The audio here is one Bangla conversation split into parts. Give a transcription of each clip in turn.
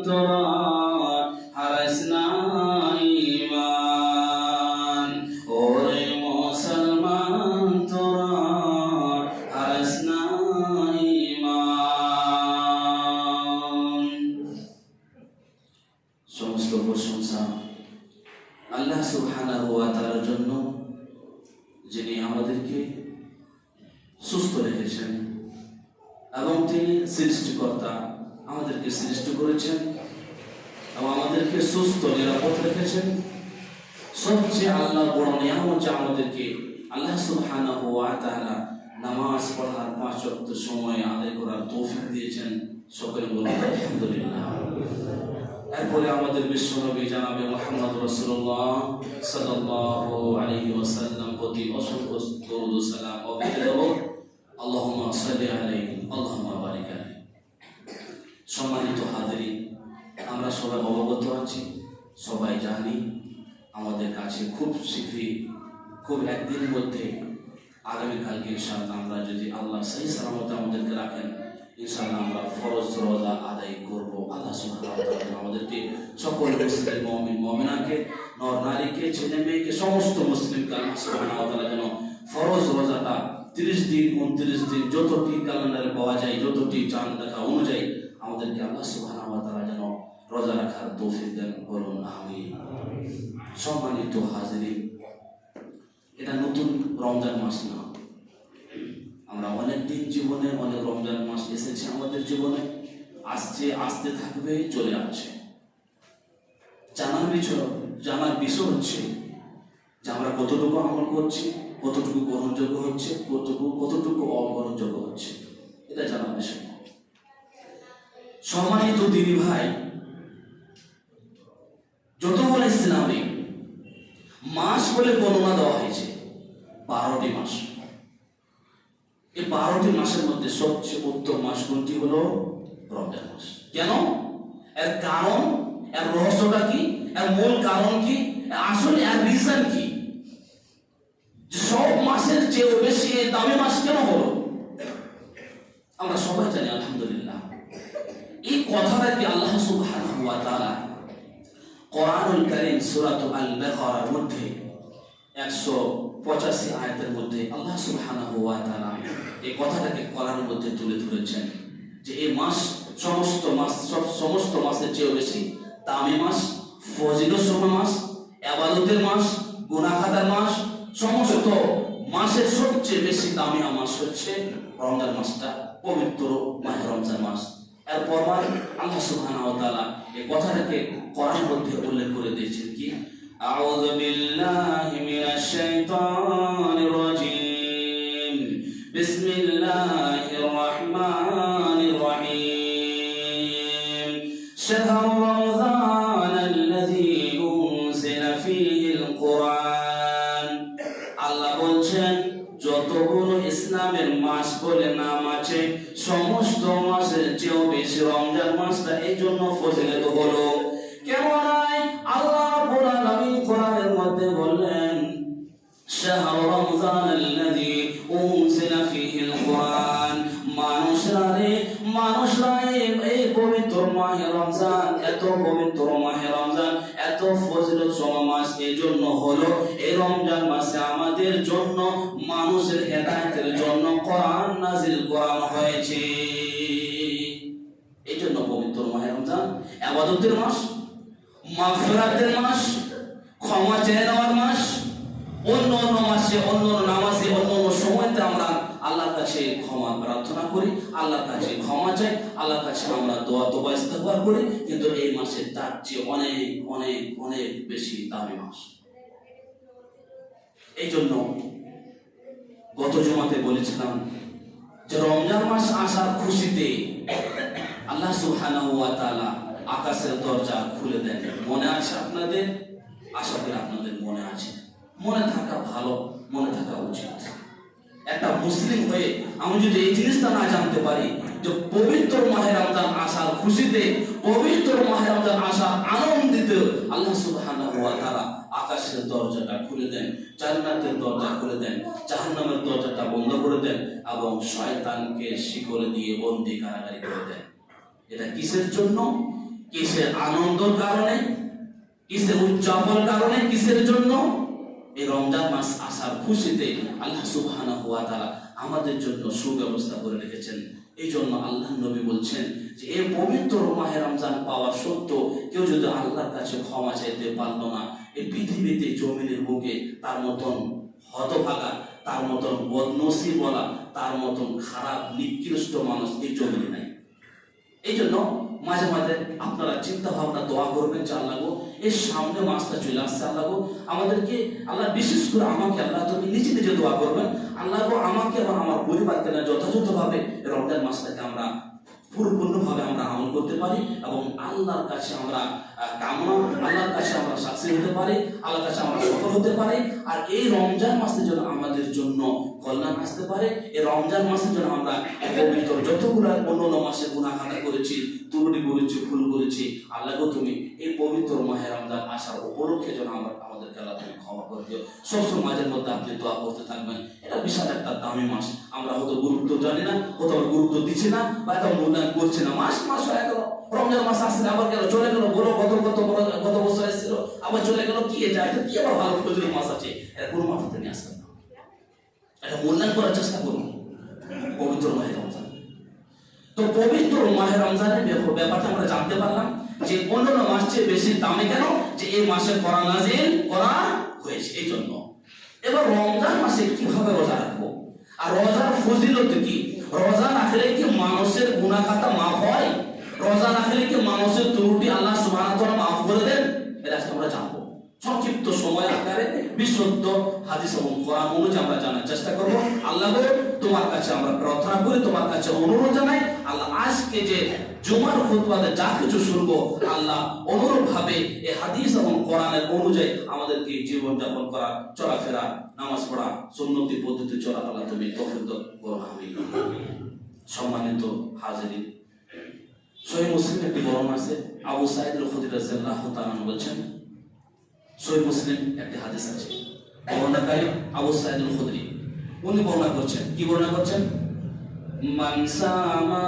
তোরা হারাইস না ঈমান, ওরে মুসলমান তোরা হারাইস না ঈমান। সমস্ত প্রশংসা আল্লাহ সুবহানাহু ওয়া তাআলার জন্য, যিনি আমাদেরকে সুস্থ রেখেছেন এবং তিনি সৃষ্টিকর্তা, আমাদেরকে সৃষ্টি করেছেন এবং আমাদেরকে সুস্থ নিরাপদ রেখেছেন। সবচেয়ে আল্লাহ বড় নিয়ামত যে আমাদেরকে আল্লাহ সুবহানাহু ওয়া তাআলা নামাজ পড়ার 5 ওয়াক্ত সময় আদায় করার তৌফিক দিয়েছেন। সকলে বলুন আলহামদুলিল্লাহ। এরপরে আমাদের বিশ্বনবী জনাবে মুহাম্মদ রাসূলুল্লাহ সাল্লাল্লাহু আলাইহি ওয়াসাল্লাম প্রতি অসংখ্য দরুদ ও সালাম অবিরত হোক। আল্লাহুম্মা সাল্লি আলাইহি আল্লাহুম্মা বারিক আলাইহি। সম্মানিত হাজিরিন, আমরা সবাই অবগত আছি, সবাই জানি, আমাদের কাছে খুব শীঘ্রই, খুব একদিনের মধ্যে আগামীকালকে ইনশাআল্লাহ আমরা যদি আল্লাহ সহি সালামতে আমাদেরকে রাখেন, ইনশাআল্লাহ আমরা ফরজ রোজা আদায় করব। আল্লাহ সুবহানাহু ওয়া তাআলা আমাদেরকে সকল মুসলিম মুমিন মুমিনাকে, নর নারীকে, ছেলে মেয়েকে, সমস্ত মুসলিমকে আল্লাহ সুবহানাহু ওয়া তাআলা যেন ফরজ রোজাটা 30 দিন 29 দিন যতটি ক্যালেন্ডারে পাওয়া যায়, যতটি চাঁদ দেখা অনুযায়ী আমাদেরকে আল্লাহ সুবহানাহু ওয়া তাআলা যেন রোজা রাখার তৌফিক দেন, বলুন আমিন। সম্মানিত হাজিরিন, এটা নতুন রমজান মাস না, আমরা অনেক দিন জীবনে অনেক রমজান মাস এসেছে আমাদের জীবনে, আসছে, আসতে থাকবে, চলে আসছে। জানার বিষয় হচ্ছে যে আমরা কতটুকু আমল করছি, কতটুকু গ্রহণযোগ্য হচ্ছে, কতটুকু অগ্রহণযোগ্য হচ্ছে, এটা জানার বিষয়। সম্মানিত দিদি ভাই, যতগুলো ইসলামে মাস বলে গণনা দেওয়া হয়েছে 12টি মাস। এই 12টি মাসের মধ্যে সবচেয়ে উত্তম মাস কোনটি হলো? রমজান মাস। কেন? এর কারণ, এর রহস্যটা কি, এর মূল কারণ কি, আসলে এর রিজন কি, সব মাসের চেয়ে বেশি দামি মাস কেন হলো? আমরা সবাই জানি আলহামদুলিল্লাহ। এই কথাটা কি আল্লাহ সুবহানাহু ওয়া তাআলা কোরআনুল কারীম সূরা আল বাকারার মধ্যে 185 আয়াতের মধ্যে আল্লাহ সুবহানাহু ওয়া তাআলা এই কথাটাকে কোরআনের মধ্যে তুলে ধরেছেন যে এই মাস সমস্ত মাসের চেয়ে বেশি দামি মাস, ফজিলতপূর্ণ মাস, ইবাদতের মাস, গুনাহ খাতার মাস, সমস্ত মাসের সবচেয়ে বেশি দামি মাস হচ্ছে রমজান মাসটা, পবিত্র মাহে রমজান মাস। এরপর আল্লাহ সুবহানাহু ওয়া তাআলা এই কথাটাকে কোরআনের মধ্যে উল্লেখ করে দিয়েছেন কি, আউযু বিল্লাহি মিনাশ শাইতানির রাজীম, বিসমিল্লাহির রাহমানির রাহিম, শাহরু রমাদানাল্লাযী উনজিলা ফীহিল কুরআন। আল্লাহ বলছেন যতগুলো ইসলামের মাস বলে নাম আছে, সমস্ত মাসের চেয়েও বেশি রমজান মাসটা এই জন্য ফজিলত হলো। কেমন? আল্লাহ রাব্বুল আলামিন কোরআনের মধ্যে বললেন শাহরু রমাদানাল্লাযী উনজিলা ফীহিল কুরআন, মানুষরা এই পবিত্র মাহে রমজান, এত পবিত্র মাহে রমজান, এত ফজিলতপূর্ণ মাস এই জন্য হলো, এই রমজান মাসে আমাদের জন্য, মানুষের হেদায়েতের জন্য কোরআন নাযিল করা হয়েছে। এই জন্য পবিত্র মাহে রমজান ইবাদতের মাস, মাগফিরাতের মাস, ক্ষমা চেয়ে নেওয়ার মাস। অন্য মাসে, অন্য নামাজে, অন্য সময়তে আমরা আল্লাহর কাছে ক্ষমা প্রার্থনা করি, আল্লাহর কাছে ক্ষমা চাই, আল্লাহর কাছে আমরা দোয়া তওবা ইস্তিগফার করি, কিন্তু এই মাসে তার চেয়ে অনেক অনেক অনেক বেশি দামি মাস। এই জন্য গত জুমাতে বলেছিলাম যে রমজান মাস আসার খুশিতে আল্লাহ সুবহানাহু ওয়া তাআলা আকাশের দরজা খুলে দেন। মনে আছে আপনাদের? আশা করি আপনাদের মনে আছে। মনে থাকা ভালো, মনে থাকা উচিত। একটা মুসলিম হয়ে আমি যদি এই জিনিসটা না জানতে পারি যে পবিত্র মাহে রমজান আসার খুশিতে, পবিত্র মাহে রমজান আসার আনন্দিতে আল্লাহ সুবহানাহু ওয়া তাআলা আকাশের দরজাটা খুলে দেন, জান্নাতের দরজা খুলে দেন, জাহান্নামের দরজাটা বন্ধ করে দেন এবং শয়তানকে শিকল দিয়ে বন্দী কারাগারে করে দেন। এটা কিসের জন্য? কিসের আনন্দের কারণে, কিসের উদযাপন কারণে, কিসের জন্য? এই রমজান মাস আসার খুশিতে আল্লাহ সুবহানাহু ওয়া তাআলা আমাদের জন্য সুব্যবস্থা করে রেখেছেন। এই জন্য আল্লাহ নবী বলছেন যে এই পবিত্র মাহে রমজান পাওয়া সত্ত্বেও কেউ যদি আল্লাহর কাছে ক্ষমা চাইতে পারল না, এই পৃথিবীতে জমিনের বুকে তার মতন হতভাগা, তার মতন বদনসিব বলা, তার মতন খারাপ নিকৃষ্ট মানুষ এই জমিনে নাই। এই জন্য মাঝে মাঝে আপনারা চিন্তা ভাবনা দোয়া করবেন যে আল্লাহ গো, এর সামনে মাসটা চলে আসছে, আল্লাহ গো আমাদেরকে, আল্লাহ বিশেষ করে আমাকে, আল্লাহ তুমি নিজে নিজে দোয়া করবেন, আল্লাহ গো আমাকে এবং আমার পরিবারকে যথাযথভাবে রমজান মাসটাকে আমরা পরিপূর্ণভাবে আমরা আমল করতে পারি এবং আল্লাহর কাছে আমরা কামনা, আল্লাহর কাছে আমরা সাকসেস হতে পারি, আল্লাহর কাছে আমরা সফল হতে পারি। আর এই রমজান মাসের জন্য আমাদের জন্য কল্যাণ আসতে পারে। এই রমজান মাসের জন্য আমরা পবিত্র যতগুলো অন্য মাসে গুনাহ খাতা করেছি, ত্রুটি করেছি, ভুল করেছি, আল্লাহ গো তুমি এই পবিত্র মাহে রমজান আসার উপলক্ষে যেন আমাদেরকে আল্লাহ তুমি ক্ষমা করে দিও। সবসময় মাঝের মধ্যে আপনি দোয়া করতে থাকবেন। এটা বিশাল একটা দামি মাস, আমরা হয়তো গুরুত্ব জানি না, কোথাও গুরুত্ব দিচ্ছি না, বা এত মূল্যায়ন করছি না। মাস হয়ে গেল, রমজান মাস আসছে আবার গেল, চলে গেল, বলো গত বছর এসেছিল আবার চলে গেল, কি এটা কি আবার ভালো ফজরের মাস আছে, এটা কোনো মাথাতে নিয়ে আসবেন না। এটা মূল্যায়ন করার চেষ্টা করুন পবিত্র মাহে রমজান। তো পবিত্র মাহে রমজানের ব্যাপারটা আমরা জানতে পারলাম যে অন্যান্য মাস চেয়ে বেশি দামি কেন, যে এই মাসে কোরআন নাযিল করা হয়েছে এই জন্য। এবার রমজান মাসে কিভাবে রোজা রাখবো, আর রোজার ফজিলত কি? রোজা রাখলে কি মানুষের গুনাহ খাতা মাফ হয়? রোজা রাখলে কি মানুষের ত্রুটি আল্লাহ সুবহানাহু ওয়া তাআলা মাফ করে দেন? এটা আজকে আমরা জানবো সংক্ষিপ্ত সময় আকারে বিশুদ্ধ হাদিস এবং কোরআন অনুযায়ী আমরা জানার চেষ্টা করব। আল্লাহ গো তোমার কাছে আমরা প্রার্থনা করি, তোমার কাছে অনুরোধ জানাই, আল্লাহ আজকে যে জুমার খুতবাতে যা কিছু শুনবো, আল্লাহ অনুরূপ ভাবে এই হাদিস এবং কোরআনের অনুযায়ী আমাদেরকে জীবন যাপন করা, চলাফেরা, নামাজ পড়া, সুন্নতি পদ্ধতি চলা আল্লাহ তুমি তৌফিক দাও করো, আমিন। সম্মানিত হাজিরিন, সহিহ মুসলিম একটি বর্ণনা আছে, আবু সাঈদ আল-খুদরি রাদিয়াল্লাহু তাআলা বলেছেন, সহিহ মুসলিম একটি হাদিস আছে, বর্ণনাকারী আবু সাঈদ আল-খুদরি, উনি বর্ণনা করছেন, কি বর্ণনা করছেন? মান সামা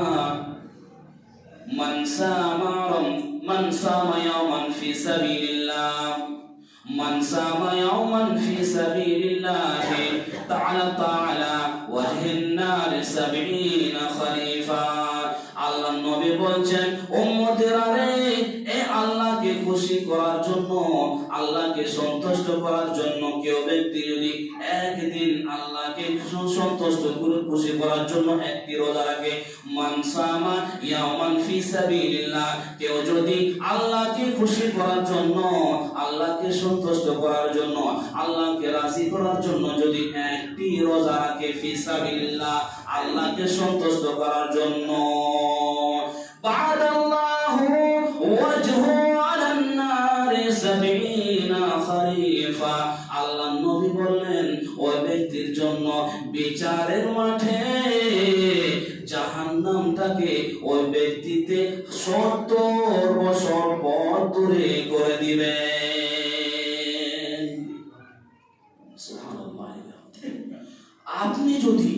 ইয়াওমান ফি সাবিলিল্লাহ, মান সামা ইয়াওমান ফি সাবিলিল্লাহ তাআলা ওয়াজহিন নার 70 খরিফা। আল্লাহ নবী বলছেন, উম্মতেরা রে, এই আল্লাহকে খুশি করার জন্য, আল্লাহকে সন্তুষ্ট করার জন্য কেউ ব্যক্তি যদি একদিন আল্লাহকে সন্তুষ্ট করে খুশি করার জন্য একটি রোজা রাখে, মান সামা ইয়াওমান ফি সাবিলিল্লাহ, কেউ যদি আল্লাহকে খুশি করার জন্য, আল্লাহকে সন্তুষ্ট করার জন্য, আল্লাহকে রাজি করার জন্য যদি একটি রোজা রাখে, ফি সাবিলিল্লাহ, আল্লাহকে সন্তুষ্ট করার জন্য, বা'দাল্লাহু ওয়াজহু আলান নার 70 খরিফা। আল্লাহ নবী বললেন, ওই ব্যক্তির জন্য বিচারের মাঠে জাহান্নামটাকে ওই ব্যক্তিতে 70 বছর পথ দূরে করে দিবেন। সুবহানাল্লাহ। আপনি যদি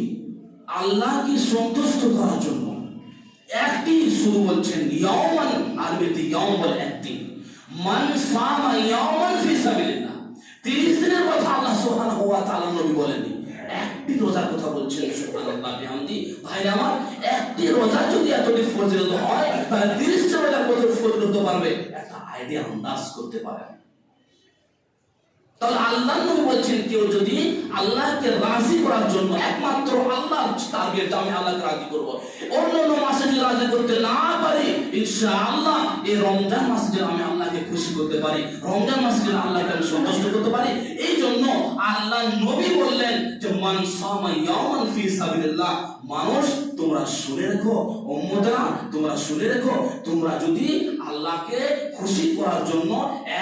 আল্লাহকে সন্তুষ্ট করার জন্য একটি, শুরু বলছেন ইয়াওমান, আরবিতে ইয়াওম বলে একটি, মান সামা ইয়াওমান ফি সাবিলিল্লাহ, 30 দিনের কথা আল্লাহ সুবহানাহু ওয়া তাআলা নবী বলেননি, একটি রোজার কথা বলছেন। সুবহানাল্লাহ বিহামদি। ভাই আমার, একটি রোজা যদি এতটি ফজিলত হয়, তাহলে 30 টা রোজার কত ফজিলত হতে পারবে একটা আইডিয়া আন্দাজ করতে পারেন। তাহলে আল্লাহ নবী বলছেন, কেউ যদি আল্লাহকে রাজি করার জন্য, একমাত্র আল্লাহর টার্গেট, আমি আল্লাহকে রাজি করব, অন্যান্য মাসে যদি রাজি করতে না পারি, ইনশাআল্লাহ এই রমজান মাসে যেন আমি আল্লাহকে খুশি করতে পারি, রমজান মাসে যেন আল্লাহকে আমি সন্তুষ্ট করতে পারি। এই জন্য আল্লাহ নবী বললেন যে মান সামা ইয়াওমান ফি সাবিলিল্লাহ। মানুষ তোমরা শুনে রেখো, উম্মতেরা তোমরা শুনে রেখো, তোমরা যদি আল্লাহকে খুশি করার জন্য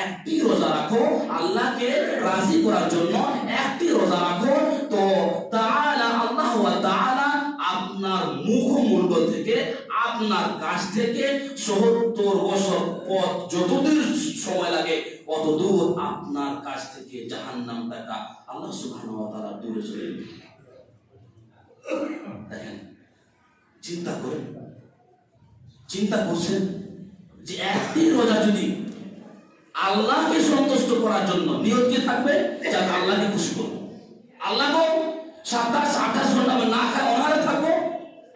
একটি রোজা রাখো, আল্লাহকে রাজি করার জন্য একটি রোজা রাখো, তো তাআলা আল্লাহ ওয়া তাআলা আপনার মুখমণ্ডল থেকে, আপনার কাছ থেকে 70 বছর পথ যতদূর সময় লাগে অতদূর আপনার কাছ থেকে জাহান্নামটাকে আল্লাহ সুবহানাহু ওয়া তাআলা দূরে সরিয়ে দিবেন। দেখেন, চিন্তা করেন, চিন্তা করছেন যে একটি রোজা যদি আল্লাহকে সন্তুষ্ট করার জন্য নিয়ত কি থাকবে, যে আল্লাহকে খুশি করবো, আল্লাহ গো 27-28 ঘন্টা আমি না খাই অনাহারে থাকবো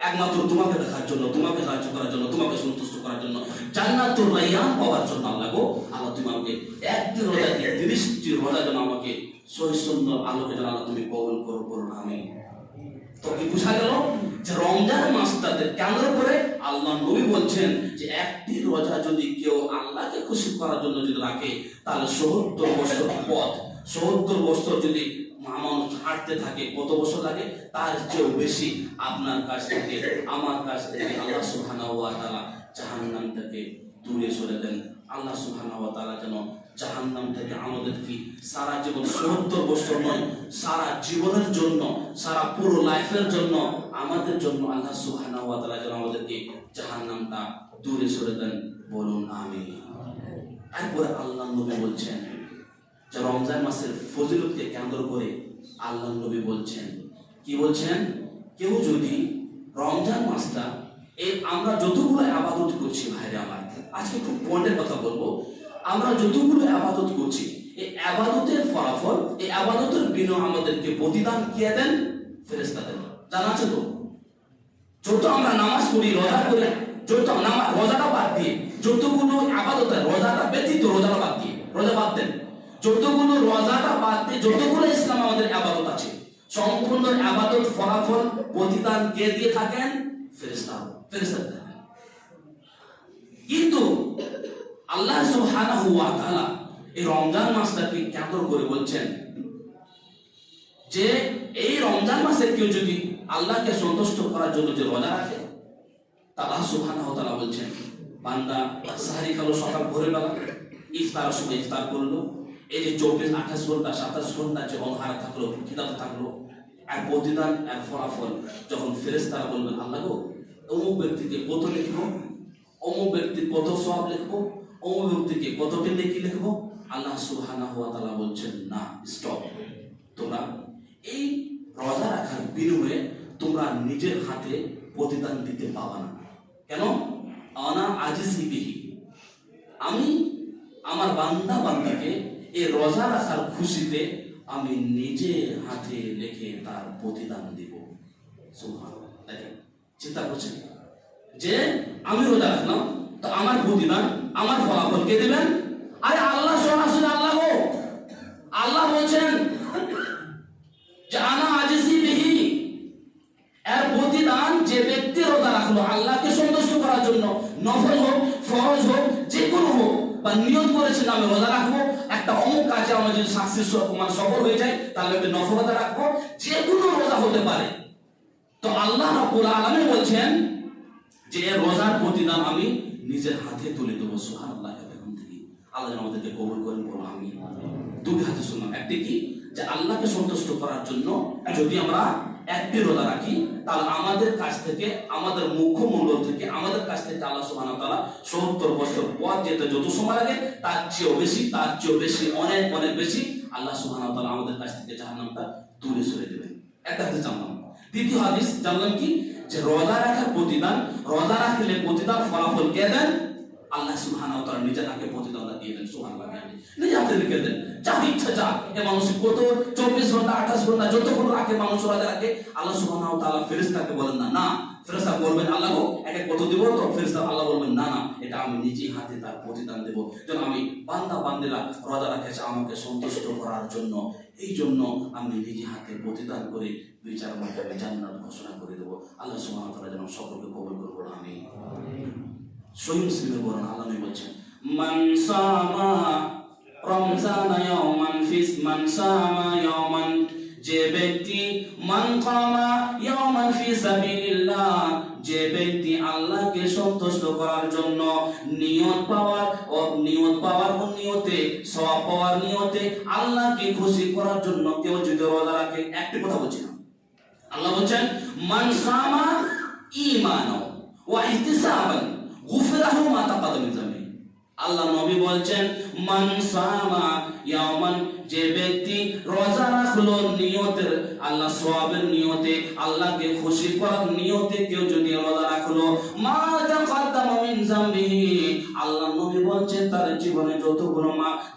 একমাত্র তোমাকে দেখার জন্য, তোমাকে সাহায্য করার জন্য, তোমাকে সন্তুষ্ট করার জন্য, জান্নাতুর রায়্যান পাওয়ার জন্য। আল্লাহ গো, আল্লাহ তুমি আমাকে একটি রোজা দিয়ে 30টি রোজা যেন আমাকে সহি সুন্দর আলোকে যেন আল্লাহ তুমি কবুল করো না। আমি তো কি বোঝা গেল যে রমজান মাসটাতে কেন্দ্র করে আল্লাহ নবী বলছেন যে একটি রোজা যদি কেউ আল্লাহকে খুশি করার জন্য যদি রাখে, তাহলে ৭০ বছর পথ, ৭০ বছর যদি মানুষ হাঁটতে থাকে, কত বছর লাগে, তার চেয়েও বেশি আপনার কাছ থেকে আমার কাছ থেকে আল্লাহ সুবহানাহু ওয়া তাআলা জাহান্নাম থেকে দূরে সরে দেন। আল্লাহ সুবহানাহু ওয়া তাআলা যেন জাহান্নাম থেকে আমাদেরকে সারা জীবন, ৭০ বছর নয়, সারা জীবনের জন্য, সারা পুরো লাইফের জন্য, আমাদের জন্য আল্লাহ সুবহানাহু ওয়া তাআলা যেন আমাদেরকে জাহান্নামটা দূরে সরে দেন। বলুন আমিন। এরপরে আল্লাহ নবী বলছেন যে রমজান মাসের ফজিলতকে কেন্দ্র করে আল্লাহ নবী বলছেন, কি বলছেন, কেউ যদি রমজান মাসটা আমরা যতগুলো আবাদত করছি, ভাইরে আমার, আজকে খুব পয়েন্টের কথা বলবো, আমরা যতগুলো আবাদত করছি, এই আবাদতের ফলাফল, এই আবাদতের বিনিময়ে আমাদেরকে প্রতিদান কে দেন? ফেরেশতা দেন। জানা আছে তো? যত আমরা নামাজ পড়ি, রোজা করি, যত নামাজ, রোজাটা বাদ দিয়ে যতগুলো আবাদত, রোজাটা ব্যতীত, রোজাটা বাদ দিয়ে, রোজা বাদ দেন, যতগুলো রোজাটা বাদ দিয়ে যতগুলো ইসলাম আমাদের আবাদত আছে, সম্পূর্ণ আবাদত ফলাফল প্রতিদান কে দিয়ে থাকেন? ফেরেশতা। ফেরেশতা। কিন্তু আল্লাহ সুবহানাহু ওয়া তাআলা এই রমজান মাসটাকে কেন্দ্র করে বলছেন যে এই রমজান মাসে কেউ যদি আল্লাহকে সন্তুষ্ট করার জন্য যে রোজা রাখে, তা আল্লাহ সুবহানাহু ওয়া তাআলা বলছেন, বান্দা সাহরি খেলো সকাল ভোরবেলা, ইফতারের সময় ইফতার করলো, এই যে 24-28 ঘন্টা 27 ঘন্টা যে অনহারে থাকলো, খিদাত থাকলো, আর প্রতিদান আর ফলাফল যখন ফেরেশতারা বলবেন, আল্লাহ গো, অমুক ব্যক্তিকে কত লিখবো, অমুক ব্যক্তির কত সওয়াব লিখবো, অমুক ব্যক্তিকে কতটি নেকি লিখবো, আল্লাহ সুবহানাহু ওয়া তাআলা বলছেন, না, স্টপ। তোমরা এই রোজা রাখার বিনিময়ে তোমরা নিজের হাতে প্রতিদান দিতে পাবা না। কেন? আনা আজিজি বিহি, আমি আমার বান্দা বান্দাকে এই রোজা রাখার খুশিতে আমি নিজে হাতে লিখে তার প্রতিদান দিব। সুবহানাল্লাহ। দেখেন, চিন্তা করছেন যে আমি রোজা রাখলাম, তো আমার প্রতিদান, আমার ফলাফল কে দিবেন? আরে আল্লাহ সরাসরি। আল্লাহ গো, আল্লাহ বলছেন যে আনা আজিজি বিহি, এর প্রতিদান যে ব্যক্তি রোজা রাখলো আল্লাহকে সন্তুষ্ট করার জন্য, নফল হোক, ফরজ হোক, যে কোনো হোক, বা নিয়ত করেছেন আমি রোজা রাখবো, একটা অমুক কাজে আমার যদি সাকসেস সফল হয়ে যায়, তাহলে আমি নফল রোজা রাখবো, যে কোনো রোজা হতে পারে। তো আল্লাহ রাব্বুল আলামিন বলছেন যে রোজার প্রতিদান আমি নিজের হাতে তুলে দেবো। সুবহানাল্লাহ। এখন থেকে আল্লাহ আমাদেরকে কবুল করেন, বলো আমি। দুটি হাতে শুনলাম, একটি কি, যে আল্লাহকে সন্তুষ্ট করার জন্য যদি আমরা একটি রোজা রাখি, তাহলে আমাদের কাছ থেকে, আমাদের মুখ্যমণ্ডল থেকে, আমাদের কাছ থেকে আল্লাহ সুবহানাহু ওয়া তাআলা ৭০ বছর পর যেতে যত সময় লাগে তার চেয়েও বেশি, তার চেয়েও বেশি, অনেক অনেক বেশি আল্লাহ সুবহানাহু ওয়া তাআলা আমাদের কাছ থেকে জাহান্নামটা দূরে সরিয়ে দেবেন। একটা হাদিস জানলাম। দ্বিতীয় হাদিস জানলাম কি, যে রোজা রাখার প্রতিদান, রোজা রাখলে প্রতিদান ফলাফল কে দেন? আল্লাহ সুবহানাহু ওয়া তাআলা নিজের হাতে প্রতিদান দিয়ে দেন। সুবহানাল্লাহ। নিজে হাতে লিখে দেন, যা ইচ্ছা যা। এ মানুষ কত 24 ঘন্টা 28 ঘন্টা যতক্ষণ রাখে মানুষ রোজা রাখে, আল্লাহ সুবহানাহু ওয়া তাআলা ফেরেশতাকে বলেন না, না, ফেরেশতা বলবেন আল্লাহ গো একে কত দিব, তো ফেরেশতা আল্লাহ বলবেন না, না, এটা আমি নিজে হাতে তার প্রতিদান দেব। যেন আমি বান্দা বান্দিরা রোজা রাখেছে আমাকে সন্তুষ্ট করার জন্য, এই জন্য আমি নিজে হাতে প্রতিদান করে বিচার মাধ্যমে জান্নাত ঘোষণা করে দেব। আল্লাহ সুবহানাহু ওয়া তাআলা যেন সকলকে কবুল করুন। আমিন। সহিহ মুসলিমের বর্ণনা, আল্লাহ নবী বলছেন, মান সামা রমজানা ইয়াওমান ফিস, মান সামা ইয়াওমান, যে ব্যক্তি, মান কামা ইয়াওমান ফি সাবিলিল্লাহ, যে ব্যক্তি আল্লাহকে সন্তুষ্ট করার জন্য নিয়ত পাওয়ার ও নিয়তে, সওয়াব পাওয়ার নিয়তে, আল্লাহকে খুশি করার জন্য কেউ যদি রোজা রাখে, একটি কথা বলছি না, আল্লাহ বলছেন মান সামা ঈমানাও ওয়া ইহতিসাবান গুফিরাহু মা তাকাদ্দামা মিন যামবি। আল্লাহ নবী বলছেন মান সামা ইয়াওমান, যে ব্যক্তি রোজা রাখলো নিয়তের আল্লাহ সওয়াবের নিয়তে, আল্লাহকে খুশি করার নিয়তে কেউ যদি রোজা রাখলো, মা তাকাদ্দামা মিন যামবিহি, আল্লাহ নবী বলছেন তার জীবনে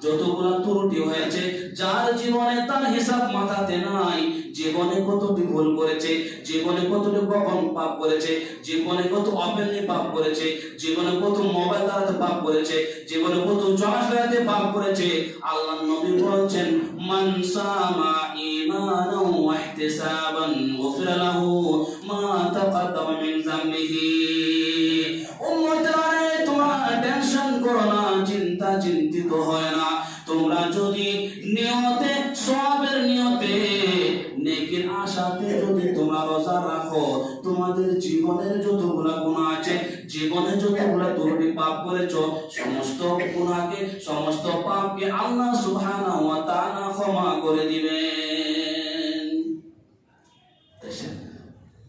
যতগুলো ত্রুটি হয়েছে, যার জীবনে তার হিসাব মাথাতে নাই, জীবনে কতটি ভুল করেছে, জীবনে কতটি গোপন পাপ করেছে, জীবনে কত অপেনে পাপ করেছে, জীবনে কত মোবাইল দ্বারাতে পাপ করেছে, জীবনে কত চলাফেরাতে পাপ করেছে, আল্লাহ নবী বলছেন মান সামা ঈমানাও ওয়া ইহতিসাবান গুফিরা লাহু মা তাকাদ্দামা মিন যামবিহি। উম্মতারে, তোমরা টেনশন করো না, চিন্তিত হয় না। তোমরা যদি নিয়তে, সওয়াবের নিয়তে, নেকির আশাতে যদি তোমরা রোজা রাখো, তোমাদের জীবনের যতগুলা গুনাহ আছে, জীবনে যতগুলা ত্রুটি পাপ করেছো, সমস্ত গুনাহকে, সমস্ত পাপকে আল্লাহ সুবহানাহু ওয়া তাআলা ক্ষমা করে দিবেন।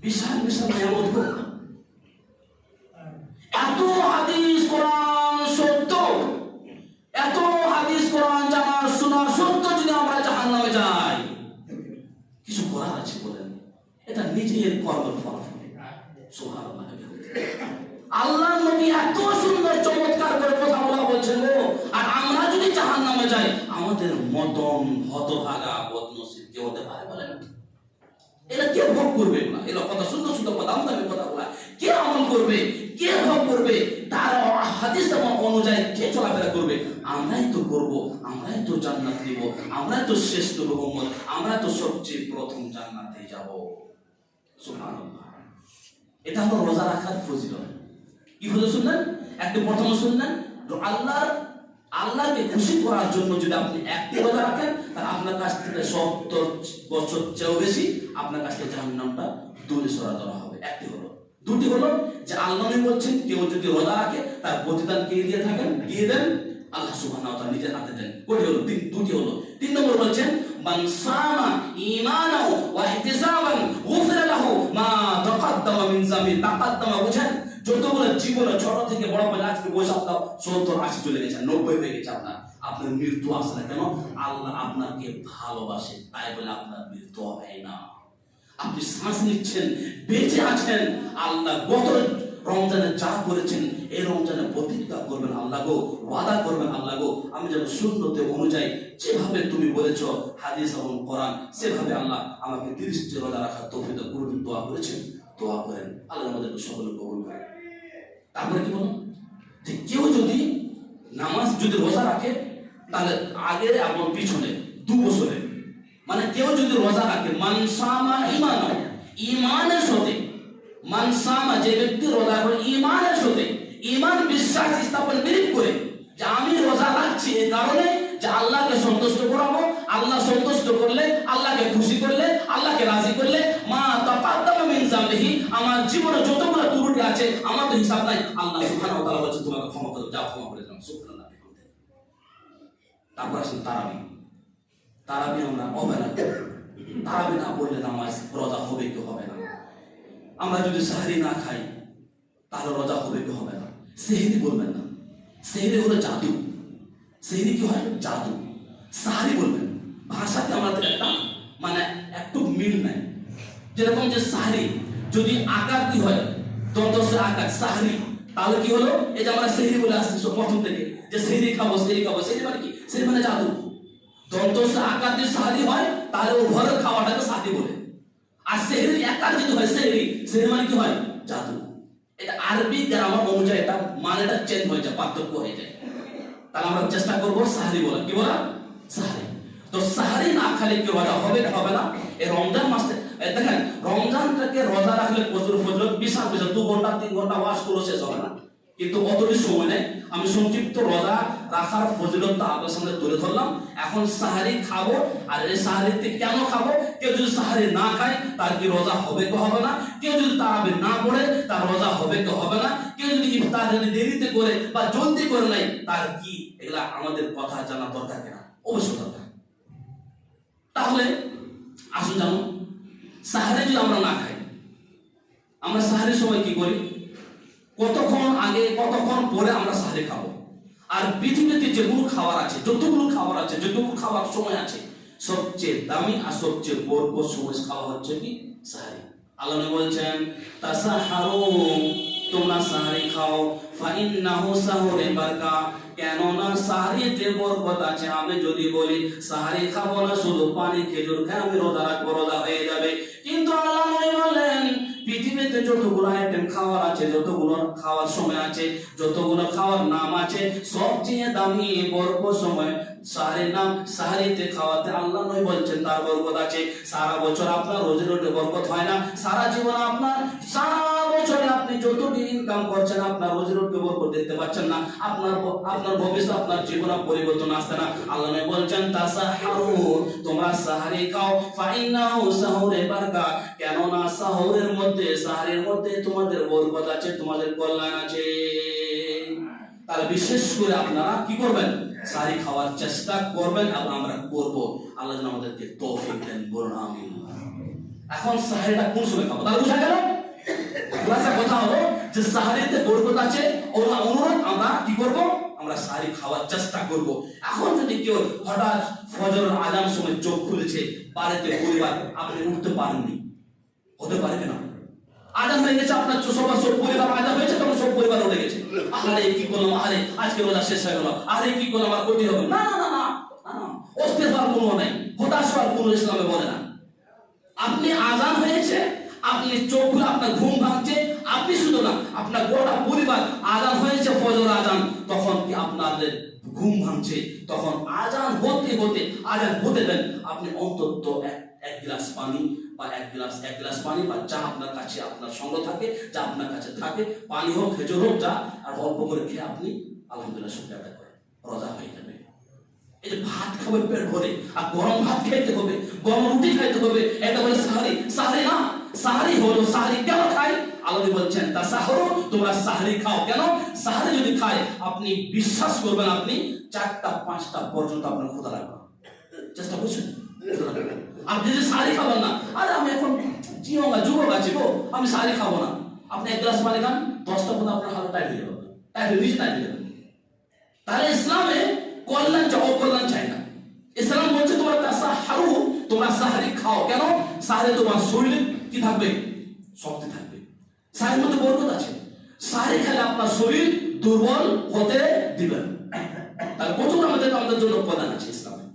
বিশাল বিশাল নিয়ামত। এত হাদিস কোরআন সত্য, এত হাদিস কোরআন জানা শোনা সত্য, যদি আমরা জাহান্নামে যাই, কিছু করার আছে বলেন? এটা নিজের কর্মের ফলাফল। সুবহানাল্লাহ। আল্লাহ নবী এত সুন্দর চমৎকার করে কথা বলছেন, আর আমরা যদি জাহান্নামে যাই, আমাদের মতন হতভাগা বদনসিব কে হতে পারে বলেন? এটা কে ভোগ করবে না? এলা কথা, সুন্দর সুন্দর কথা, দামি কথা বলা, কে আমল করবে, কে ভোগ করবে, তার হাদিস অনুযায়ী কে চলাফেরা করবে? আমরাই তো করব, আমরাই তো জান্নাত নিব, আমরাই তো শ্রেষ্ঠ উম্মত, আমরা তো সবচেয়ে প্রথম জান্নাতে যাব। সুবহানাল্লাহ। এটা হলো রোজা রাখার ফজিলত। কি ফজিলত শুনলেন? একটা প্রথম শুনলেন, আল্লাহকে খুশি করার জন্য যদি আপনি একটি রোজা রাখেন, তাহলে আপনার কাছ থেকে 70 বছর চেয়েও বেশি আপনার কাছ থেকে জাহান্নামটা দূরে সরা দেওয়া হবে। একটি হলো। দুটি হলো যে আল্লাহ বলছেন, কেউ যদি রোজা রাখে তার প্রতিদান কে দিয়ে থাকেন, দিয়ে দেন আল্লাহ সুবহানাহু ওয়া তাআলা নিজের হাতে দেন। কোটি হলো? দুটি হলো। 3 নম্বর বলছেন মান সামা ঈমানাও ওয়া ইহতিসাবান গুফিরা লাহু মা তাকাদ্দামা মিন যামবি। তাকাদ্দামা বুঝেন? যতগুলো জীবনে ছোট থেকে বড় বলে আজকে বয়স আপনার 70-80 চলে গেছে, 90 হয়ে গেছে, আপনার মৃত্যু আসে না কেন? আল্লাহ আপনাকে ভালোবাসে, তাই বলে আপনার মৃত্যু হয় না। আপনি শ্বাস নিচ্ছেন, বেঁচে আছেন, আল্লাহ গত রমজানে যা করেছেন, এই রমজানে প্রতিজ্ঞা করবেন আল্লাহ গো, ওয়াদা করবেন আল্লাহ গো, আমি যেন সুন্নতে অনুযায়ী যেভাবে তুমি বলেছ হাদিস এবং কোরআন, সেভাবে আল্লাহ আমাকে 30 রোজা রাখার তৌফিক দান করুন। দোয়া করেছেন, দোয়া করেন, আল্লাহ আমাদেরকে সকলে কবুল করেন। তারপরে কি বলুন, যে কেউ যদি নামাজ যদি রোজা রাখে, তাহলে আগে এবং পিছনে 2 বছরে, মানে কেউ যদি রোজা রাখে, মান সামা ঈমানাও, ঈমানের সাথে, মান সামা, যে ব্যক্তি রোজা করে ঈমানের সাথে, ঈমান বিশ্বাস স্থাপন বিলীন করে যে আমি রোজা রাখছি এই কারণে যে আল্লাহকে সন্তুষ্ট করাবো, আল্লাহ সন্তুষ্ট করলে, আল্লাহকে খুশি করলে, আল্লাহকে রাজি করলে মা তাকাদ্দামা মিন যামবিহি, আমার জীবনে যতগুলো ত্রুটি আছে আমার তো হিসাব নাই, আল্লাহ সুবহানাহু ওয়া তাআলা বলেন তোমাকে ক্ষমা করে দাও, ক্ষমা করে দিলাম। সুবহানাল্লাহ। তারপর আসেন তারাবি। তারাবি আমরা অবহেলা করি। তারাবি না পড়লে নামাজ রোজা হবে কি হবে না? আমরা যদি সাহরি না খাই তাহলে রোজা হবে কি হবে না? সেহরি বলবেন না, সেহরি হলো জাদু। সেহরি কি হয়? জাদু। সাহরি বলবেন। ভাষাতে আমাদের একটা মানে একটু মিল নাই। যেরকম যে সাহরি যদি আকার কি হয়, দন্তসের আকার সাহরি, তাহলে কি হলো? এই যে আমরা সেহরি বলে আসছি প্রথম থেকে, যে সেহরি খাবো, সেহরি খাবো, সেহরি মানে কি? সেহরি মানে জাদু। দন্তসের আকার যদি সাহরি হয় তাহলে ওভারের খাওয়াটাকে সাহরি বলে। আর সেহরি আকার যদি হয় সেহরি, সেহরি মানে কি হয়? জাদু। এটা আরবি গ্রামার অনুযায়ী এটা মানেটা চেঞ্জ হয়ে যায়, পার্থক্য হয়ে যায়। তাহলে আমরা চেষ্টা করবো সাহরি বলা। কি বলা? সাহরি। তো সাহরি না খেলে কি রোজা হবে কি হবে না? এই রমজান মাসে দেখেন, রমজানটাকে রোজা রাখলে প্রচুর ফজিলত, বিশাল বিশাল 2 ঘন্টা 3 ঘন্টা ওয়াজ করে শেষ হবে না, কিন্তু অতটি সময় নেই। আমি সংক্ষিপ্ত রোজা রাখার ফজিলতটা আপনার সামনে তুলে ধরলাম। এখন সাহারি খাবো, আর এই সাহারিতে কেন খাবো? কেউ যদি সাহারি না খায় তার কি রোজা হবে কি হবে না? কেউ যদি তারাবি না পড়ে তার রোজা হবে কি হবে না? কেউ যদি ইফতার যদি দেরিতে করে বা জলদি করে নাই তার কি? এগুলা আমাদের কথা জানা দরকার কিনা? অবশ্যই দরকার। তাহলে আসুন জানুন, সাহারি যদি আমরা না খাই, আমরা সাহারির সময় কি করি? কতক্ষণ আগে কতক্ষণ পরে আমরা সাহারি খাবো। আর পৃথিবীতে যেগুলো খাবার আছে, যতগুলো খাবার আছে, যতগুলো খাবার সময় আছে, সবচেয়ে দামি আর সবচেয়ে বরকত সময় খাওয়া হচ্ছে কি সাহারি। আল্লাহ নবী বলছেন তাসাহারু, তোমরা সাহারি খাও, ফাইন্নাহু সাহুরে বারকা, কেননা সাহারিতে বরকত আছে। আমি যদি বলি সাহারি খাবো না, শুধু পানি খেজুর খাই, আমি রোজা রাখবো, রোজা হয়ে যাবে। কিন্তু আল্লাহ নবী বলেন পৃথিবীতে যতগুলো আইটেম খাওয়ার আছে, যতগুলো খাওয়ার সময় আছে, যতগুলো খাওয়ার নাম আছে, সবচেয়ে দামি বরকত সময় সাহারির নাম। সাহারিতে খাওয়াতে আল্লাহ নবী বলছেন তার বরকত আছে। সারা বছর আপনার রোজে রোজে বরকত হয় না, সারা জীবন আপনার, সারা বছরে আপনি যতটি ইনকাম করছেন আপনার রোজে রোজে বরকত দেখতে পাচ্ছেন না, আপনার ভবিষ্যৎ, আপনার জীবন পরিবর্তন আসছে না। আল্লাহ নবী বলছেন তাসাহারু, তোমরা সাহারি খাও, ফাইন্নাহু সাহুরে বারকা, কেননা সাহুরের মধ্যে, সাহারির মধ্যে তোমাদের বরকত আছে, তোমাদের কল্যাণ আছে। তাহলে বিশেষ করে আপনারা কি করবেন? সাহারি খাওয়ার চেষ্টা করবেন এবং আমরা করব। আল্লাহ যেন আমাদেরকে তৌফিক দেন, বলুন আমিন। এখন সাহারিটা কোন সময় খাবো তাহলে বুঝা গেল? ক্লাসে কথা হলো যে সাহারিতে বরকত আছে, ওরা অনুরোধ আমরা কি করব? আমরা সাহারি খাওয়ার চেষ্টা করব। এখন যদি কেউ হঠাৎ ফজরের আজান সময় চোখ খুলেছে, বাড়িতে পরিবার, আপনি উঠতে পারেননি, হতে পারে না, আজান হয়ে গেছে, আপনার সবার সব পরিবার আজান হয়েছে, তখন সব পরিবার উঠে গেছে, আরে কি করলাম, আরে আজকে রোজা শেষ হয়ে গেল, আরে কি করলাম, আর ক্ষতি হবে না। না না না না, অস্থির হওয়ার কোনো নাই, হতাশ হওয়ার কোনো ইসলামে বলে না। আপনি আজান হয়েছে, আপনি চোখ খুলে আপনার ঘুম ভাঙছে, আপনি শুধু না, আপনার গোটা পরিবার আজান হয়েছে, ফজর আজান, তখন কি আপনাদের ঘুম ভাঙছে, তখন আজান হতে হতে, আজান হতে দেন, আপনি অন্তত এক গ্লাস পানি বা এক গ্লাস পানি বা চা আপনার কাছে, আপনার সঙ্গে থাকে, যা আপনার কাছে থাকে, পানি হোক, খেজুর হোক, যা, আর অল্প করে খেয়ে আপনি আলহামদুলিল্লাহ শুকরিয়া আদায় করেন, রোজা হয়ে যাবে। এই যে ভাত খাবে পেট ভরে, আর গরম ভাত খাইতে হবে, গরম রুটি খাইতে হবে, এটা বলে সাহারি। সাহারি না, সাহারি হলো, সাহারি কেন খাই? আল্লাহ বলছেন তাসাহারু, তোমরা সাহারি খাও। কেন? সাহারি যদি খায়, আপনি বিশ্বাস করবেন, আপনি 4টা 5টা পর্যন্ত আপনার ক্ষুধা লাগবে। চেষ্টা করছেন? আপনি যে সাহারি খাবেন না, আরে আমি এখন যুবক আছি গো, আমি সাহারি খাবো না, আপনি 1 গ্লাস পানি খান, 10টা পর্যন্ত আপনার হালকা টাইট হয়ে যাবে, টাইট হয়ে যাবে। তাহলে ইসলামে কল্যাণ চাই, অকল্যাণ চাই না। ইসলাম বলছে তোমরা তাসাহারু, তোমরা সাহারি খাও। কেন? সাহারি তোমার শরীরে কি থাকবে? শক্তি থাকবে, সাহারির মধ্যে বরকত আছে। সাহারি খেলে আপনার শরীর দুর্বল হতে দিবেন। তাহলে প্রচুর আমাদের জন্য কল্যাণ আছে ইসলামে,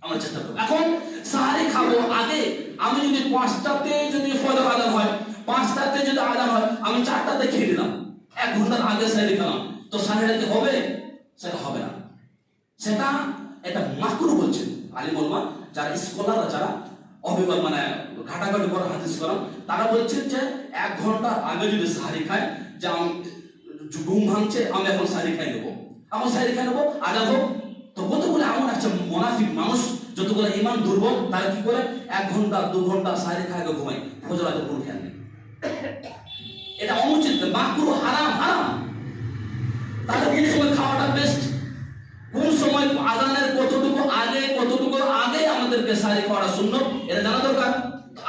আমরা চেষ্টা করব। এখন সাহারি খাবো আগে, আমি যদি 5টাতে যদি ফজর আজান হয়, 5টাতে যদি আজান হয়, আমি 4টাতে খেয়ে নিলাম, 1 ঘন্টার আগে সাহারি খেলাম, তো সাহারিটা হবে? সেটা হবে না, সেটা এটা মাকরুহ বলছেন আলিম ওলামা, যারা স্কলাররা, যারা অভিজ্ঞ, মানে ঘাটাঘাটি করে হাদিস করেন, তারা বলছেন যে 1 ঘন্টা আগে যদি সাহারি খায়, যে আমি ঘুম ভাঙছে, আমি এখন সাহারি খাই নেবো, এখন সাহারি খাই নেবো, আজান হোক। তো কতগুলো এমন আছে মুনাফিক মানুষ, যতগুলো ইমান দুর্বল, তারা কি করে 1 ঘন্টা 2 ঘন্টা সাহারি খায় ঘুমায়, ফজর আজান কোনো খেয়াল নেই। এটা অনুচিত, মাকরুহ, হারাম, হারাম। তাহলে কোন সময় খাওয়াটা বেস্ট? কোন সময় আজানের কতটুকু আগে আমাদেরকে সাহারি খাওয়াটা সুন্নত, এটা জানা দরকার।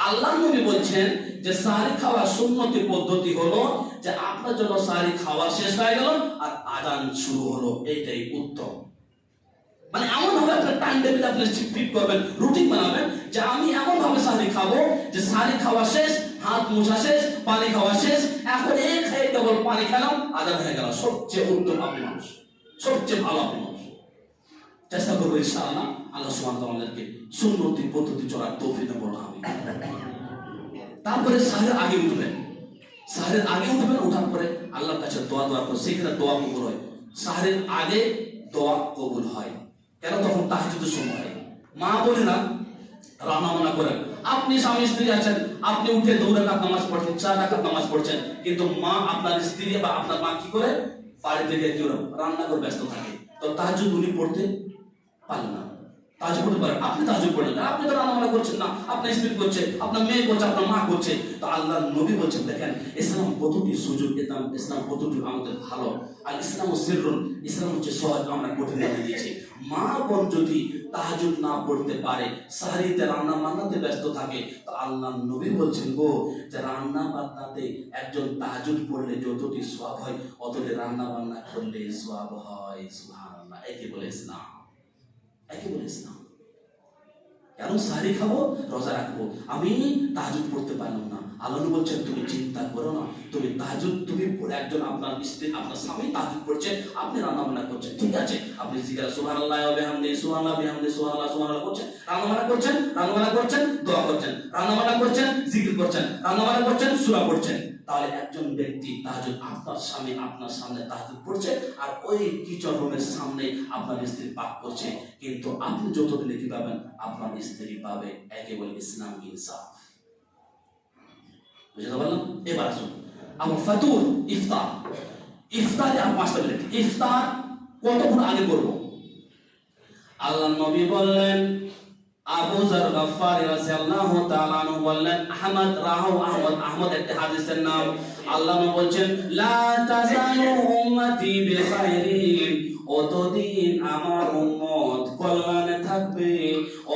আল্লাহ নবী বলছেন যে সাহারি খাওয়ার সুন্নতি পদ্ধতি হলো যে আপনার জন্য সাহারি খাওয়া শেষ হয়ে গেল আর আজান শুরু হলো, এইটাই উত্তম। মানে এমন ভাবে আপনার টাইম টেবিল আপনি ফিট করবেন, রুটিন বানাবেন, যে আমি এমন ভাবে সাহারি খাবো যে সাহারি খাওয়া শেষ, হাত মোছা শেষ, পানি খাওয়া শেষ, এখন এই খেয়ে কেবল পানি খেলাম, আজান হয়ে গেল। সবচেয়ে উত্তম আপনি মানুষ, সবচেয়ে ভালো আপনি মানুষ। চেষ্টা করবো ইনশাআল্লাহ, আল্লাহ সুবহানাহু ওয়া তাআলা আমাদেরকে সুন্নতি পদ্ধতি চলার তৌফিক দান করুন, আমিন। তারপরে সাহারের আগে উঠবেন, সাহারের আগে উঠবেন, ওঠার পরে আল্লাহর কাছে দোয়া করে, সেখানে দোয়া কবুল হয়। সাহারের আগে দোয়া কবুল হয়, কেন? তখন তাহাজ্জুদের সময়। মা বলে না, রান্না বান্না করেন, আপনি স্বামী স্ত্রী আছেন, আপনি উঠে 2 রাকাত নামাজ পড়ছেন, 4 রাকাত নামাজ পড়ছেন, কিন্তু মা, আপনার স্ত্রী বা আপনার মা কি করে? বাড়িতে গিয়ে কি রান্না করে ব্যস্ত থাকে, তো তাহাজ্জুদ উনি পড়তে পারেন না, তাহাজ্জুদ পড়তে পারেন, আপনি তাহাজ্জুদ পড়েন না, আপনি তো রান্না বান্না করছেন না, আপনার স্ত্রী করছে, আপনার মেয়ে করছে, আপনার মা করছে। তো আল্লাহর নবী বলছেন, দেখেন ইসলাম কতটি সুযোগ, ইসলাম কতটি আমাদের ভালো। আর ইসলাম ও সিররুন, ইসলাম হচ্ছে সহজ, আমরা কঠিন করে দিয়েছি। মা বোন যদি তাহাজ্জুদ না পড়তে পারে, সাহারিতে রান্না বান্নাতে ব্যস্ত থাকে, তো আল্লাহর নবী বলছেন গো, যে রান্না বান্নাতে একজন তাহাজ্জুদ পড়লে যতটি সওয়াব হয়, অতটি রান্না বান্না করলে সওয়াব হয়। সুবহানাল্লাহ। একে বলে ইসলাম, একে বলে ইসলাম। কেন সাহরি খাবো, রোজা রাখবো, আমি তাহাজ্জুদ পড়তে পারলাম না। আল্লাহ বলছেন তুমি চিন্তা করো না, তুমি তাহাজ্জুদ তুমি একজন আপনার স্ত্রী আপনার স্বামী তাহাজ্জুদ পড়ছে, আপনি রান্না বান্না করছেন, ঠিক আছে, আপনি জিকির সুবহানাল্লাহ ওয়া বিহামদিহি সুবহানাল্লাহ বিহামদিহি সুবহানাল্লাহ সুবহানাল্লাহ করছেন, রান্না বান্না করছেন, দোয়া করছেন, রান্না বান্না করছেন, জিকির করছেন, রান্না বান্না করছেন, সূরা পড়ছেন। তাহলে একজন ব্যক্তি তাহাজ্জুদ আপনার স্বামী আপনার সামনে তাহাজ্জুদ পড়ছে, আর ওই কিচন রুমের সামনে আপনার স্ত্রী পাক করছে, কিন্তু আপনি যতদিনে কি পাবেন, আপনার স্ত্রী পাবে। একেবারে ইসলাম ইনসাফ। বুঝতে পারলাম? এবার আসুন আমার ফাতুর ইফতার। ইফতারে আর 5টা মিনিট। ইফতার কতক্ষণ আগে করব? আল্লাহ নবী বললেন, আবু যার গফফারি রাদিয়াল্লাহু তাআলা আনহু বললেন, আহমদ একটা হাদিসের নাম। আল্লাহ নবী বলছেন, লা তাজালু উম্মতি বিখাইরিন, অতদিন আমার উম্মত কল্যাণে থাকবে,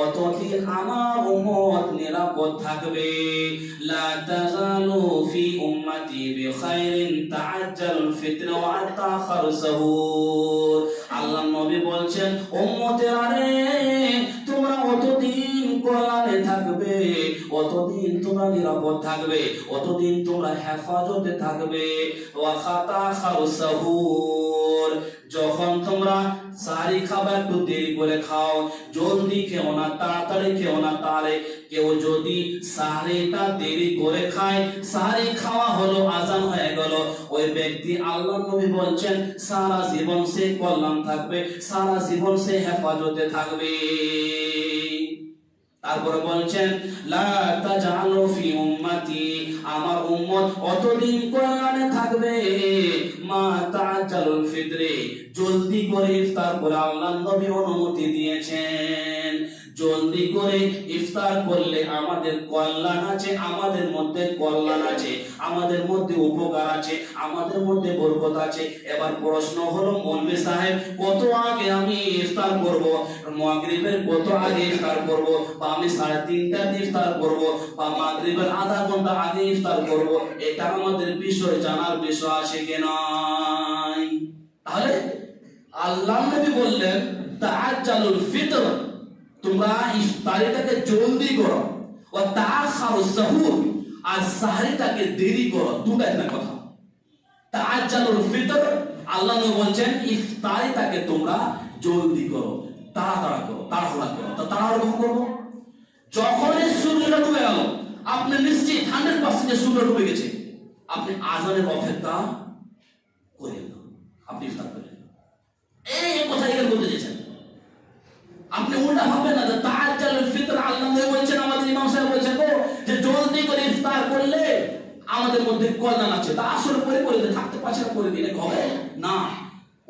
অতদিন আমার উম্মত নিরাপদ থাকবে। লা তাজালু ফি উম্মতি বিখাইরিন তাআজ্জালুল ফিতর ওয়া তাখারু সাহুর। আল্লাহ নবী বলছেন, উম্মতেরা রে, তোমরা অতদিন কল্যাণে থাকবে, অতদিন তোমরা নিরাপদ থাকবে, অতদিন তোমরা হেফাজতে থাকবে। ওয়া তাখারু সাহুর, যখন তোমরা সাহরি খাবার একটু দেরি করে খাও, জলদি খেও না, তাড়াতাড়ি খেও না। তাহলে কেউ যদি সাহরিটা দেরি করে খায়, সাহরি খাওয়া হলো, আজান হয়ে গেল, ওই ব্যক্তি আল্লাহ নবী বলছেন সারা জীবন সে কল্যাণ থাকবে, সারা জীবন সে হেফাজতে থাকবে। তারপরে বলছেন, লা তাজালু ফি উম্মতি, আমার উম্মত অতদিন কল্যাণে থাকবে, মা তাআজ্জালুল ফিতরে, জলদি করে ইফতার করে আল্লাহ নবী অনুমতি দিয়েছেন। জলদি করে ইফতার করলে আমাদের কল্যাণ আছে, আমাদের মধ্যে কল্যাণ আছে, আমাদের মধ্যে উপকার আছে, আমাদের মধ্যে বরকত আছে। এবার প্রশ্ন হলো, মৌলভী সাহেব কত আগে আমি ইফতার করব, মাগরিবের কত আগে ইফতার করব, বা আমি 3:30 ইফতার করব, বা মাগরিবের আধা ঘন্টা আগে ইফতার করব, এটা আমাদের বিষয় জানার বিষয় আছে কি নাই? তাহলে আল্লাহ নবী বললেন তাআজ্জালুল ফিতর, তোমরা ইফতারিটাকে জলদি করো, ও তাখারুস সাহুর, আর সাহরিটাকে দেরি করো। দুটো একটা কথা। তাআজ্জালুল ফিতর, আল্লাহ নবী বলছেন ইফতারিটাকে তোমরা জলদি করো, তাড়াতাড়ি করো, তাড়াহুড়া করো। তো তাড়াহুড়া কখন করবো? যখনই সূর্যটা ডুবে গেল, আপনি নিশ্চিত 100% যে সূর্য ডুবে গেছে, আপনি আজানের অপেক্ষা করেন না, আপনি ইফতার করেন। এই কথা এখানে বলতে চাইছেন। আপনি উল্টা ভাববেন না যে তাআজ্জালুল ফিতর, আল্লাহ নবী বলছেন, আমাদের ইমাম সাহেব বলছেন যে জলদি করে ইফতার করলে আমাদের মধ্যে কল্যাণ আছে, তা আসলে করে থাকতে পারছে না, করে দিলে হবে না।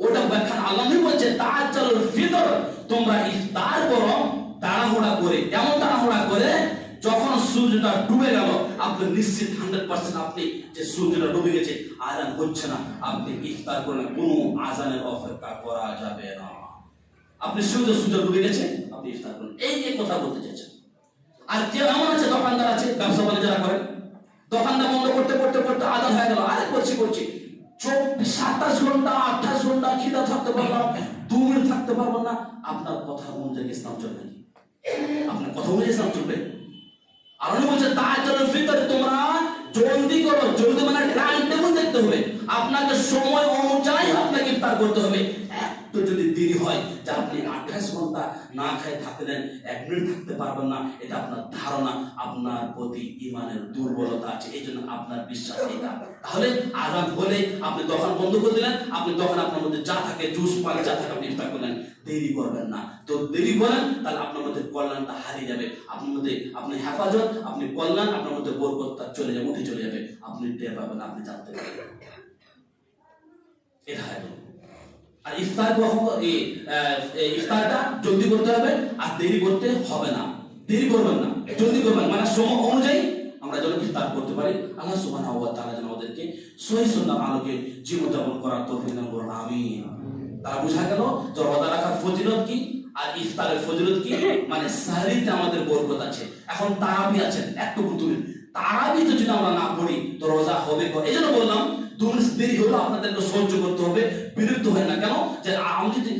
ওটা ব্যাখ্যা আল্লাহ নবী বলছেন তাআজ্জালুল ফিতর, তোমরা ইফতার করো তাড়াহুড়া করে। কেমন তাড়াহুড়া করে? যখন সূর্যটা ডুবে গেল, আপনি নিশ্চিত 100% আপনি যে সূর্যটা ডুবে গেছে, আজান হচ্ছে না, আপনি ইফতার করলেন, কোনো আজানের অপেক্ষা করা যাবে না। আপনি সূর্য ডুবে গেছে, আপনি ইফতার করলেন। এই যে কথা বলতে চাইছেন। আর কেউ এমন আছে, দোকানদার আছে, ব্যবসা বাণিজ্য যারা করেন, দোকানটা বন্ধ করতে আজান হয়ে গেল, আরে করছি 27 ঘন্টা 28 ঘন্টা খিদা থাকতে পারলাম, 2 মিনিট থাকতে পারবো না। আপনার কথা অনুযায়ী ইসলাম চলবে না, আপনার কথা অনুযায়ী ইসলাম চলবে। আর উনি বলছেন তাআজ্জালুল ফিতর, তোমরা জলদি করো। জলদি মানে টাইম টেবিল দেখতে হবে, আপনাকে সময় অনুযায়ী আপনাকে ইফতার করতে হবে। একটু যদি দেরি হয় যে আপনি 28 ঘন্টা না খেয়ে থাকলেন, 1 মিনিট থাকতে পারবেন না, এটা আপনার ধারণা, আপনার প্রতি ঈমানের দুর্বলতা আছে, এই জন্য আপনার বিশ্বাস এটা। তাহলে আজান হলে আপনি দোকান বন্ধ করে দিলেন, আপনি দোকান আপনার মধ্যে যা থাকে, জুস পানি যা থাকে, আপনি ইফতার করলেন। দেরি করবেন না। তো দেরি করেন, তাহলে আপনার মধ্যে কল্যাণটা হারিয়ে যাবে, আপনার মধ্যে আপনি হেফাজত, আপনি কল্যাণ, আপনার মধ্যে বরকতটা চলে যাবে, উঠে চলে যাবে, আপনি টের পাবেন, আপনি জানতে পারবেন। এটা হয়। আর ইফতারটা জলদি করতে হবে, আর দেরি করতে হবে না। দেরি করবেন না, জলদি করবেন, মানে সময় অনুযায়ী আমরা যেন ইফতার করতে পারি। আল্লাহ সুবহানাহু ওয়া তাআলা যেন আমাদেরকে সহিহ সুন্নাহর আলোকে জীবন যাপন করার তৌফিক দান করুন, আমিন। তারা বোঝা গেল যে রোজা রাখার ফজিলত কি আর ইফতারের ফজিলত কি। মানে সাহরিতে আমাদের বরকত আছে। এখন তারাবি আছেন, একটু তুলেন, তারাবিতে যদি আমরা না পড়ি তো রোজা হবে। এই জন্য বললাম 2 মিনিট দেরি হলো আপনাদেরকে সহ্য করতে হবে, বিরক্ত হয় না। কেন? যে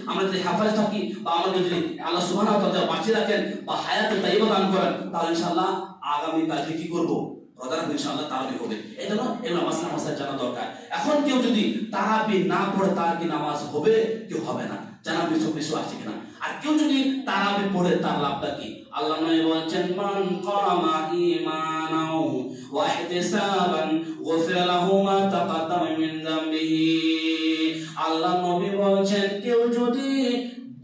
আমরা যদি হেফাজত থাকি বা আমাদের যদি আল্লাহ সুবহানাহু ওয়া তাআলা বাঁচিয়ে রাখেন বা হায়াতে তাইয়্যিবা দান করেন, তাহলে ইনশাআল্লাহ আগামী কালকে কি করব? রোজা রাখবো, ইনশাআল্লাহ তারাবি হবে। এই জন্য এগুলো মাসলা জানা দরকার। এখন কেউ যদি তারাবি না পড়ে তার কি নামাজ হবে? কেউ হবে না, জানা বিষয় আছে কিনা। আর কেউ যদি তারাবি পড়ে তার লাভটা কি? আল্লাহ নবী বলেন, মান কামা ঈমানাও ওয়া ইহতিসাবান গুফিরা লাহু মা তাকাদ্দামা মিন যামবিহি। আল্লাহ নবী বলেন, কেউ যদি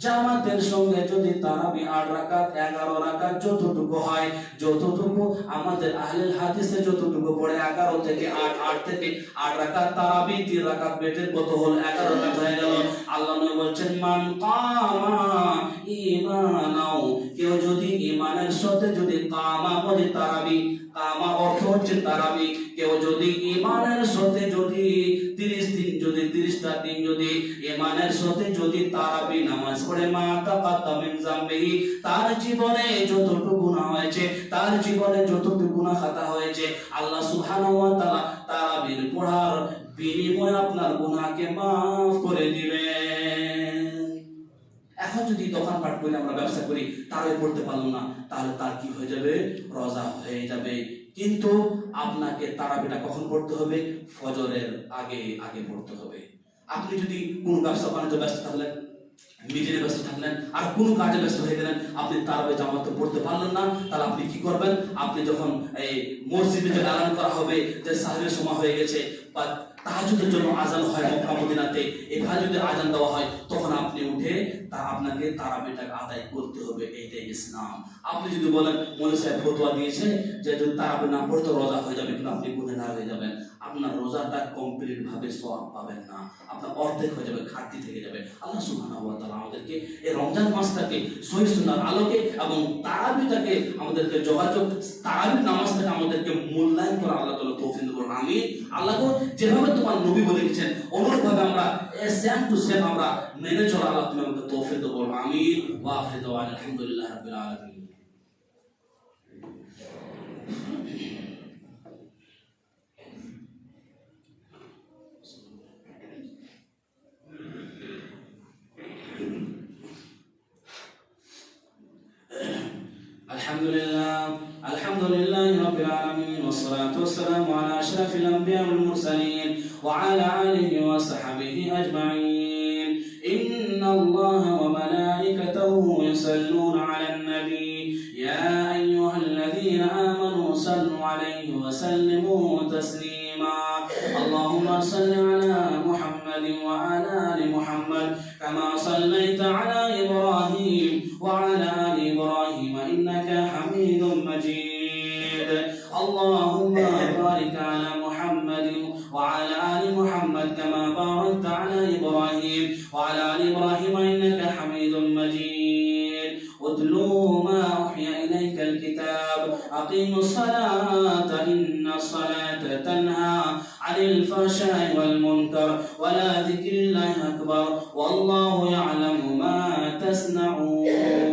জামাতের সঙ্গে যদি তারাবি 8 রাকাত 11 রাকাত যতটুকু হয়, যতটুকু আমাদের আহলুল হাদিসে যতটুকু পড়ে 11 থেকে 8 থেকে 8 রাকাত তারাবি, 3 রাকাত বেতের কত হল? 11 রাকাত হয়ে গেল। আল্লাহ নবী বলেন, মান কামা ঈমানাও, কেউ যদি ঈমানের সাথে যদি কামা বলে তারাবি, কামা অর্থ হচ্ছে তারাবি, কেউ যদি ঈমানের সাথে যদি 30 দিন যদি 30টা দিন যদি ঈমানের সাথে যদি তারাবি নামাজ পড়ে, মা তাকাদ্দামা মিন যামবিহি, তার জীবনে যতটুকু গুনাহ হয়েছে, তার জীবনে যতটুকু গুনাহ খাতা হয়েছে, আল্লাহ সুবহানাহু ওয়া তাআলা তারাবির পড়ার বিনিময়ে আপনার গুনাহকে maaf করে দিবেন। এখন যদি দোকানপাট করে আমরা ব্যবসা করি, তারাই পড়তে পারলাম না, তাহলে তার কি হয়ে যাবে? রোজা হয়ে যাবে। কিন্তু আপনাকে তারাবিটা কখন পড়তে হবে? ফজরের আগে আগে পড়তে হবে। আপনি যদি কোনো ব্যবসা বাণিজ্য ব্যস্ত থাকলেন, মিটিংয়ে ব্যস্ত থাকলেন, আর কোনো কাজে ব্যস্ত হয়ে গেলেন, আপনি তারাবি জামাত পড়তে পারলেন না, তাহলে আপনি কি করবেন? আপনি যখন এই মসজিদে যে এলান করা হবে যে সাহেবের সময় হয়ে গেছে বা তাহাজ্জুদের জন্য আজান হয় মক্কা মদিনাতে, এভাবে যদি আজান দেওয়া হয়, তখন আপনি উঠে আপনাকে তারাবিটাকে আদায় করতে হবে। এইটাই ইসলাম। আপনি যদি বলেন মৌলভী সাহেব ফতোয়া দিয়েছে যে যদি তারাবি না পড়তে রোজা হয়ে যাবে, কিন্তু আপনি গুনাহগার হয়ে যাবেন, আপনার রোজাটা কমপ্লিট ভাবে সওয়াব পাবেন না, আপনার অর্ধেক হয়ে যাবে, ঘাটতি থেকে যাবে। আল্লাহ সুবহানাহু ওয়া তাআলা আমাদেরকে এই রমজান মাসটাকে সহিহ সুন্নাহর আলোকে এবং তারাবিটাকে আমাদেরকে যোগাযোগ, তারাবি নামাজটাকে আমাদেরকে মূল্যায়ন করা আল্লাহ তাআলা তৌফিক দিন। আমিন। আল্লাহ যেভাবে তোমার নবী বলে গেছেন, অনুরূপভাবে আমরা সেম টু সেম আমরা মেনে চলা আল্লাহ তুমি আমাকে তৌফিক দাও। আমিন। ওয়া আখিরু দাওয়ানা আলহামদুলিল্লাহি রাব্বিল আলামিন। الحمد لله رب العالمين، والصلاة والسلام على أشرف الأنبياء والمرسلين وعلى آله وصحبه أجمعين. إن الله وملائكته يصلون على النبي يا أيها الذين آمنوا صلوا عليه وسلموا تسليما. اللهم صل على محمد وعلى آل محمد كما صليت على إبراهيم وعلى آل إبراهيم إنك حميد مجيد. اللهم بارك على محمد وعلى آل محمد كما باركت على إبراهيم وعلى آل إبراهيم إنك حميد مجيد. اتلوا ما أوحي إليك الكتاب، أقيموا الصلاة إن الصلاة تنهى عن الفحشاء والمنكر ولا ذكر الله أكبر والله يعلم ما تصنعون.